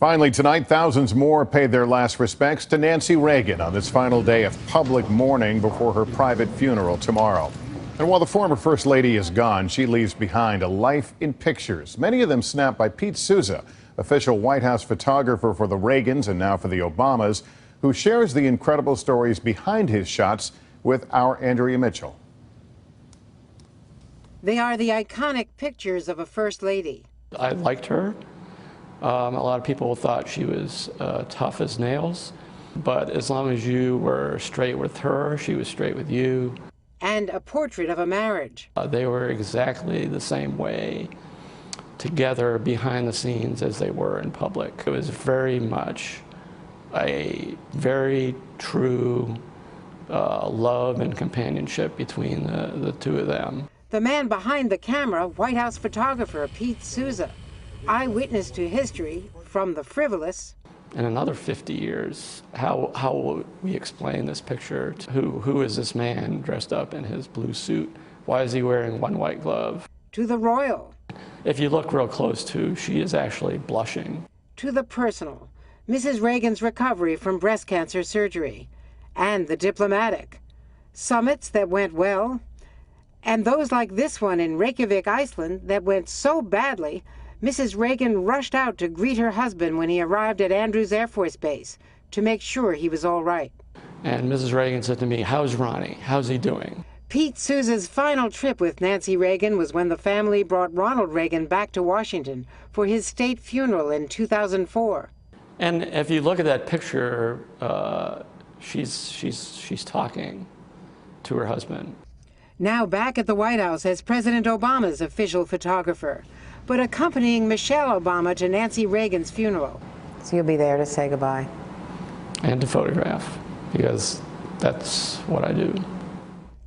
Finally tonight, thousands more paid their last respects to Nancy Reagan on this final day of public mourning before her private funeral tomorrow. And while the former First Lady is gone, she leaves behind a life in pictures, many of them snapped by Pete Souza, official White House photographer for the Reagans and now for the Obamas, who shares the incredible stories behind his shots with our Andrea Mitchell. They are the iconic pictures of a First Lady. I liked her. A lot of people thought she was tough as nails, but as long as you were straight with her, she was straight with you. And a portrait of a marriage. They were exactly the same way together behind the scenes as they were in public. It was very much a very true love and companionship between the two of them. The man behind the camera, White House photographer Pete Souza, eyewitness to history from the frivolous. In another 50 years, how will we explain this picture? Who is this man dressed up in his blue suit? Why is he wearing one white glove? To the royal. If you look real close to, she is actually blushing. To the personal, Mrs. Reagan's recovery from breast cancer surgery. And the diplomatic, summits that went well, and those like this one in Reykjavik, Iceland, that went so badly, Mrs. Reagan rushed out to greet her husband when he arrived at Andrews Air Force Base to make sure he was all right. And Mrs. Reagan said to me, "How's Ronnie? How's he doing?" Pete Souza's final trip with Nancy Reagan was when the family brought Ronald Reagan back to Washington for his state funeral in 2004. And if you look at that picture, she's talking to her husband. Now back at the White House as President Obama's official photographer, but accompanying Michelle Obama to Nancy Reagan's funeral. So you'll be there to say goodbye? And to photograph, because that's what I do.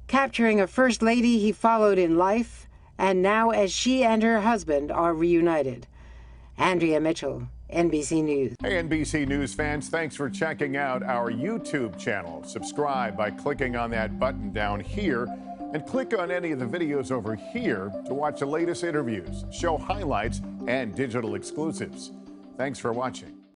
Capturing a First Lady he followed in life, and now as she and her husband are reunited. Andrea Mitchell, NBC News. Hey, NBC News fans, thanks for checking out our YouTube channel. Subscribe by clicking on that button down here, and click on any of the videos over here to watch the latest interviews, show highlights, and digital exclusives. Thanks for watching.